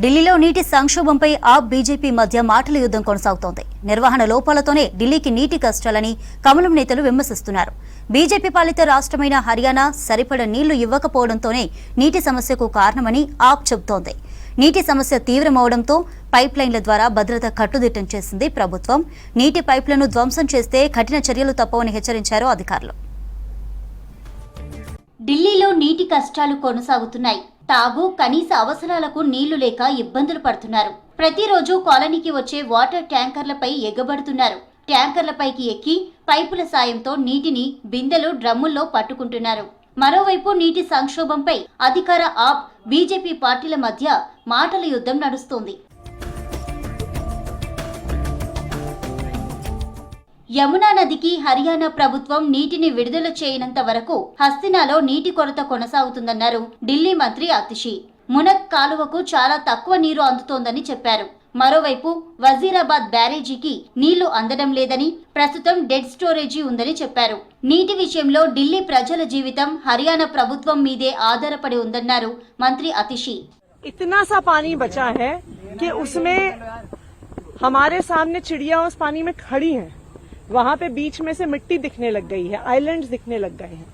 ఢిల్లీలో నీటి సంక్షోభంపై ఆప్ బీజేపీ మధ్య మాటల యుద్ధం కొనసాగుతోంది. నిర్వహణ లోపాలతోనే ఢిల్లీకి నీటి కష్టాలని కమలం నేతలు విమర్శిస్తున్నారు. బీజేపీ పాలిత రాష్ట్రమైన హర్యానా సరిపడ నీళ్లు ఇవ్వకపోవడంతోనే నీటి సమస్యకు కారణమని ఆప్ చెబుతోంది. నీటి సమస్య తీవ్రమవడంతో పైప్ లైన్ల ద్వారా భద్రత కట్టుదిట్టం చేసింది ప్రభుత్వం. నీటి పైప్లను ధ్వంసం చేస్తే కఠిన చర్యలు తప్పవని హెచ్చరించారు అధికారులు. ఢిల్లీలో నీటి కష్టాలు కొనసాగుతున్నాయి. తాగు కనీస అవసరాలకు నీళ్లు లేక ఇబ్బందులు పడుతున్నారు. ప్రతిరోజు కాలనీకి వచ్చే వాటర్ ట్యాంకర్లపై ఎగబడుతున్నారు. ట్యాంకర్లపైకి ఎక్కి పైపుల సాయంతో నీటిని బిందెలు డ్రమ్ముల్లో పట్టుకుంటున్నారు. మరోవైపు నీటి సంక్షోభంపై అధికార ఆప్ బీజేపీ పార్టీల మధ్య మాటల యుద్ధం నడుస్తోంది. యమునా నదికి హర్యానా ప్రభుత్వం నీటిని విడుదల చేయనంత వరకు హస్తినాలో నీటి కొరత కొనసాగుతుందన్నారు ఢిల్లీ మంత్రి అతిషి. మునక్ కాలువకు చాలా తక్కువ నీరు అందుతోందని చెప్పారు. మరోవైపు వజీరాబాద్ బ్యారేజీకి నీళ్లు అందడం లేదని, ప్రస్తుతం డెడ్ స్టోరేజీ ఉందని చెప్పారు. నీటి విషయంలో ఢిల్లీ ప్రజల జీవితం హర్యానా ప్రభుత్వం మీదే ఆధారపడి ఉందన్నారు మంత్రి అతిషి. इतना सा पानी बचा है कि उसमें हमारे सामने चिड़िया उस पानी में खड़ी हैं, वहां पे बीच में से मिट्टी दिखने लग गई है, आइलैंड्स दिखने लग गए हैं।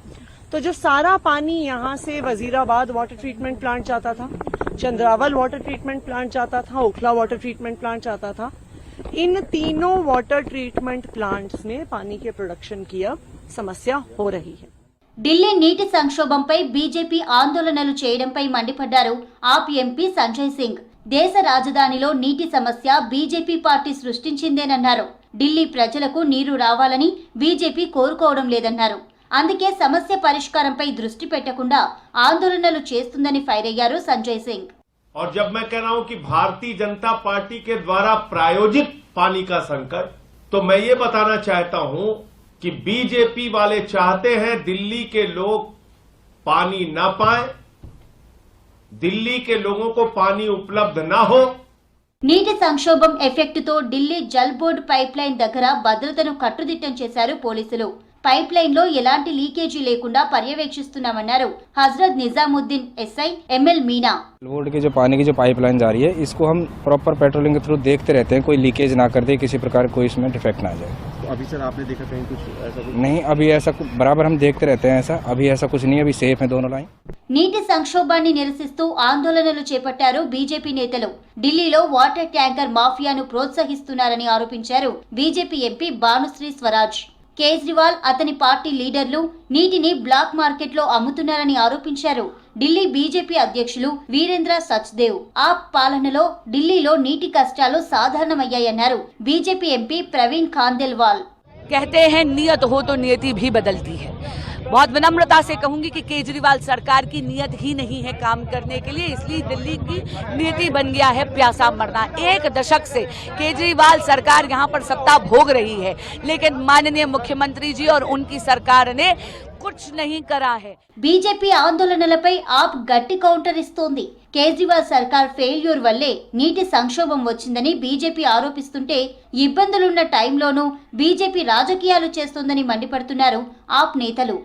तो जो सारा पानी यहाँ से वजीराबाद वाटर ट्रीटमेंट प्लांट जाता था, चंद्रावल वाटर ट्रीटमेंट प्लांट जाता था, ओखला वाटर ट्रीटमेंट प्लांट जाता था, इन तीनों वाटर ट्रीटमेंट प्लांट्स में पानी के प्रोडक्शन की अब समस्या हो रही है. ఢిల్లీ నీటి సంక్షోభంపై బీజేపీ ఆందోళనలు చేయడంపై మండిపడ్డారు ఆప్ ఎంపీ సంజయ్ సింగ్. దేశ రాజధానిలో నీటి సమస్య బీజేపీ పార్టీ సృష్టించిందేనన్నారు. ఢిల్లీ ప్రజలకు నీరు రావాలని బీజేపీ కోరుకోవడం లేదన్నారు. అందుకే సమస్య పరిష్కారంపై దృష్టి పెట్టకుండా ఆందోళనలు చేస్తుందని ఫైర్ అయ్యారు సంజయ్ సింగ్. और जब मैं कह रहा हूं कि भारतीय जनता पार्टी के द्वारा प्रायोजित पानी का संकट, तो मैं ये बताना चाहता हूं कि बीजेपी वाले चाहते हैं दिल्ली के लोग पानी न पाएं, दिल्ली के लोगों को पानी उपलब्ध न हो. నీటి సంక్షోభం ఎఫెక్టుతో Delhi Jal Board pipeline దగ్గర భద్రతను కట్టుదిట్టం చేశారు పోలీసులు. పైప్ లైన్ లో ఎలాంటి లీకేజీ లేకుండా పర్యవేక్షిస్తున్నామన్నారు Hazrat Nizamuddin SI ML Meena. Board की जो पानी की जो पाइपलाइन जा रही है, इसको हम प्रॉपर पेट्रोलिंग के थ्रू देखते रहते हैं, कोई लीकेज ना कर दे, किसी प्रकार कोई इसमें डिफेक्ट ना आ जाए. तो अभी सर आपने देखा कहीं कुछ ऐसा कुछ? नहीं, अभी ऐसा बराबर हम देखते रहते हैं. अभी ऐसा कुछ नहीं है, अभी सेफ है दोनों लाइन. నీటి సంక్షోభాన్ని నిరసిస్తూ ఆందోళనలు చేపట్టారు బీజేపీ నేతలు. ఢిల్లీలో వాటర్ ట్యాంకర్ మాఫియాను ప్రోత్సహిస్తున్నారని ఆరోపించారు బీజేపీ ఎంపీ భానుశ్రీ స్వరాజ్. కేజ్రీవాల్ అతని పార్టీ లీడర్లు నీటిని బ్లాక్ మార్కెట్లో అమ్ముతున్నారని ఆరోపించారు ఢిల్లీ బీజేపీ అధ్యక్షులు వీరేంద్ర సచ్దేవ్. ఆప్ పాలనలో ఢిల్లీలో నీటి కష్టాలు సాధారణమయ్యాయన్నారు బీజేపీ ఎంపీ ప్రవీణ్ ఖాందేల్వాల్. कहते हैं नियत हो तो नियति भी बदलती है. बहुत विनम्रता से कहूंगी कि केजरीवाल सरकार की नियत ही नहीं है काम करने के लिए, इसलिए दिल्ली की नीति बन गया है प्यासा मरना. एक दशक से केजरीवाल सरकार यहाँ पर सत्ता भोग रही है, लेकिन माननीय मुख्यमंत्री जी और उनकी सरकार ने कुछ नहीं करा है. బీజేపీ ఆందోళనలపై ఆప్ గట్టి కౌంటర్ ఇస్తోంది. కేజ్రీవాల్ సర్కార్ ఫెయిల్యూర్ వల్లే నీటి సంక్షోభం వచ్చిందని బీజేపీ ఆరోపిస్తుంటే ఇబ్బందులున్న టైంలోనూ బీజేపీ రాజకీయాలు చేస్తోందని మండిపడుతున్నారు ఆప్ నేతలు.